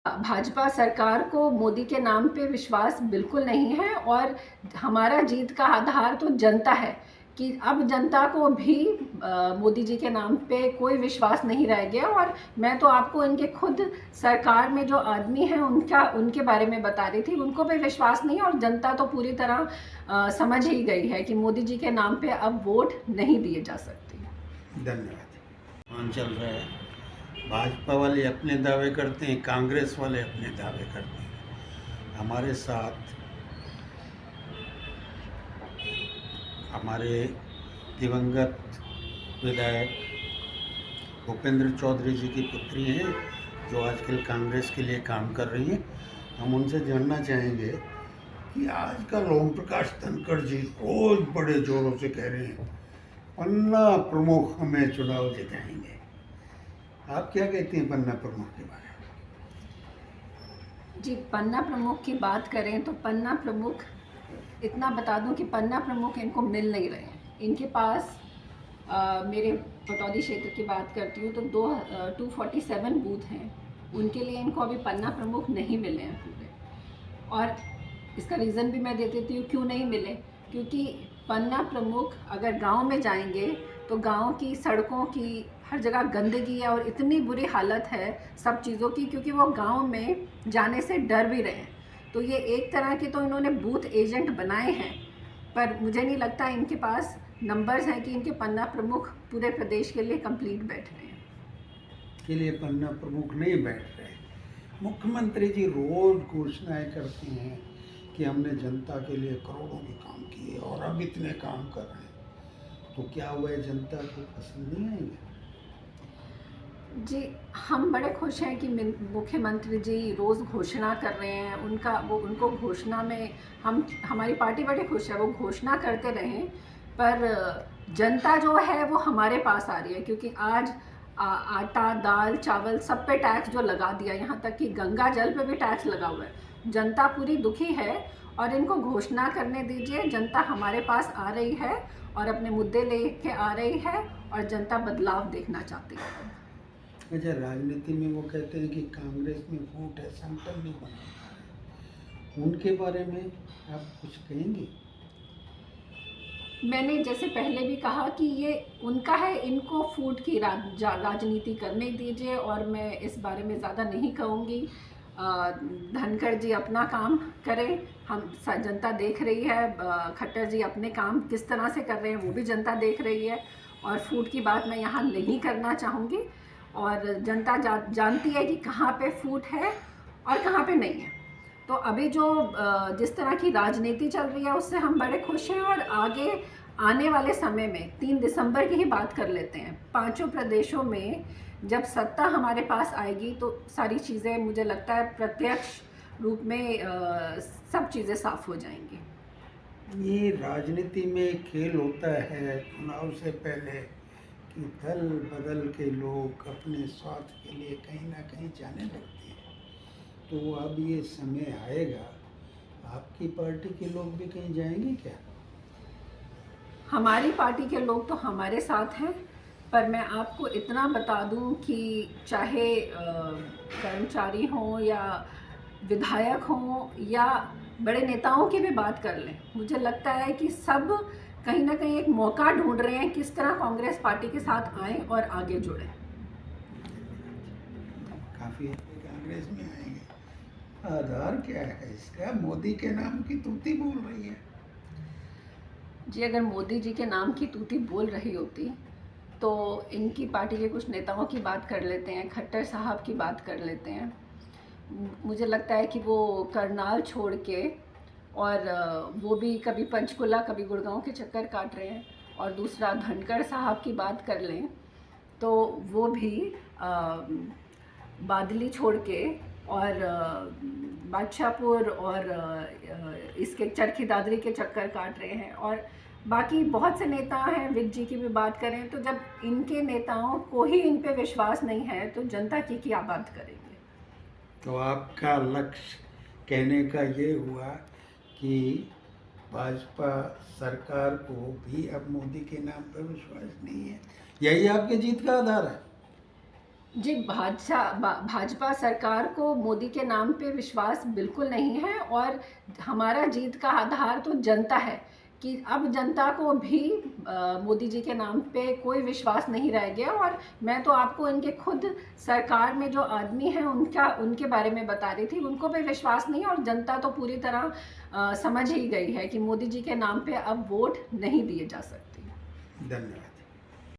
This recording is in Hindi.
भाजपा सरकार को मोदी के नाम पे विश्वास बिल्कुल नहीं है और हमारा जीत का आधार तो जनता है कि अब जनता को भी मोदी जी के नाम पे कोई विश्वास नहीं रह गया। और मैं तो आपको इनके खुद सरकार में जो आदमी हैं उनके बारे में बता रही थी, उनको भी विश्वास नहीं है और जनता तो पूरी तरह समझ ही गई है कि मोदी जी के नाम पे अब वोट नहीं दिए जा सकते। धन्यवाद। चल रहा है, भाजपा वाले अपने दावे करते हैं, कांग्रेस वाले अपने दावे करते हैं। हमारे साथ हमारे दिवंगत विधायक भूपेंद्र चौधरी जी की पुत्री हैं, जो आजकल कांग्रेस के लिए काम कर रही हैं। हम उनसे जानना चाहेंगे कि आजकल ओम प्रकाश धनखड़ जी रोज बड़े जोरों से कह रहे हैं पन्ना प्रमुख हमें चुनाव जिताएंगे। आप क्या कहती हैं पन्ना प्रमुख के बारे में? जी, पन्ना प्रमुख की बात करें तो पन्ना प्रमुख, इतना बता दूं कि पन्ना प्रमुख इनको मिल नहीं रहे हैं। इनके पास मेरे पटौदी क्षेत्र की बात करती हूँ तो 247 बूथ हैं, उनके लिए इनको अभी पन्ना प्रमुख नहीं मिले हैं पूरे। और इसका रीज़न भी मैं दे देती हूँ क्यों नहीं मिले। क्योंकि पन्ना प्रमुख अगर गांव में जाएंगे तो गांव की सड़कों की हर जगह गंदगी है और इतनी बुरी हालत है सब चीज़ों की, क्योंकि वो गांव में जाने से डर भी रहे हैं। तो ये एक तरह के तो इन्होंने बूथ एजेंट बनाए हैं, पर मुझे नहीं लगता इनके पास नंबर्स हैं कि इनके पन्ना प्रमुख पूरे प्रदेश के लिए कंप्लीट बैठ रहे हैं। के लिए पन्ना प्रमुख नहीं बैठ रहे। मुख्यमंत्री जी रोज घोषणाएं करते हैं कि हमने जनता के लिए करोड़ों के काम किए और अब इतने काम कर रहे हैं, तो क्या हुआ, जनता को पसंद नहीं आएंगे? जी, हम बड़े खुश हैं कि मुख्यमंत्री जी रोज़ घोषणा कर रहे हैं। उनको घोषणा में हमारी पार्टी बड़ी खुश है, वो घोषणा करते रहें, पर जनता जो है वो हमारे पास आ रही है। क्योंकि आज आटा, दाल, चावल सब पे टैक्स जो लगा दिया, यहाँ तक कि गंगा जल पे भी टैक्स लगा हुआ है। जनता पूरी दुखी है और इनको घोषणा करने दीजिए। जनता हमारे पास आ रही है और अपने मुद्दे लेके आ रही है और जनता बदलाव देखना चाहती है। अच्छा, राजनीति में वो कहते हैं कि कांग्रेस में फूट है, संगठन नहीं बना। उनके बारे में आप कुछ कहेंगे? मैंने जैसे पहले भी कहा कि ये उनका है, इनको फूट की राजनीति करने दीजिए और मैं इस बारे में ज़्यादा नहीं कहूँगी। धनखड़ जी अपना काम करें, हम जनता देख रही है। खट्टर जी अपने काम किस तरह से कर रहे हैं वो भी जनता देख रही है। और फूट की बात मैं यहाँ नहीं करना चाहूँगी। और जनता जानती है कि कहाँ पे फूट है और कहाँ पे नहीं है। तो अभी जो जिस तरह की राजनीति चल रही है उससे हम बड़े खुश हैं। और आगे आने वाले समय में 3 दिसंबर की ही बात कर लेते हैं, 5 प्रदेशों में जब सत्ता हमारे पास आएगी तो सारी चीज़ें मुझे लगता है प्रत्यक्ष रूप में सब चीज़ें साफ हो जाएंगी। ये राजनीति में खेल होता है चुनाव से पहले कि दल बदल के लोग अपने स्वार्थ के लिए कहीं ना कहीं जाने लगते हैं। तो अब ये समय आएगा, आपकी पार्टी के लोग भी कहीं जाएंगे क्या? हमारी पार्टी के लोग तो हमारे साथ हैं, पर मैं आपको इतना बता दूं कि चाहे कर्मचारी हों या विधायक हों या बड़े नेताओं की भी बात कर लें, मुझे लगता है कि सब कहीं ना कहीं एक मौका ढूंढ रहे हैं किस तरह कांग्रेस पार्टी के साथ आएं और आगे जुड़ें। काफ़ी कांग्रेस में आएंगे। आधार क्या है इसका? मोदी के नाम की तूती बोल रही है। जी, अगर मोदी जी के नाम की तूती बोल रही होती तो इनकी पार्टी के कुछ नेताओं की बात कर लेते हैं, खट्टर साहब की बात कर लेते हैं। मुझे लगता है कि वो करनाल छोड़ के और वो भी कभी पंचकुला कभी गुड़गांव के चक्कर काट रहे हैं। और दूसरा धनखड़ साहब की बात कर लें तो वो भी बादली छोड़ के और बादशाहपुर और इसके चरखी दादरी के चक्कर काट रहे हैं। और बाकी बहुत से नेता हैं, विक जी की भी बात करें तो जब इनके नेताओं को ही इन पे विश्वास नहीं है तो जनता की क्या बात करेंगे। तो आपका लक्ष्य कहने का ये हुआ कि भाजपा सरकार को भी अब मोदी के नाम पर विश्वास नहीं है, यही आपके जीत का आधार है? जी, भाजपा सरकार को मोदी के नाम पे विश्वास बिल्कुल नहीं है और हमारा जीत का आधार तो जनता है कि अब जनता को भी मोदी जी के नाम पे कोई विश्वास नहीं रह गया। और मैं तो आपको इनके खुद सरकार में जो आदमी हैं उनके बारे में बता रही थी, उनको भी विश्वास नहीं है और जनता तो पूरी तरह समझ ही गई है कि मोदी जी के नाम पे अब वोट नहीं दिए जा सकते। धन्यवाद।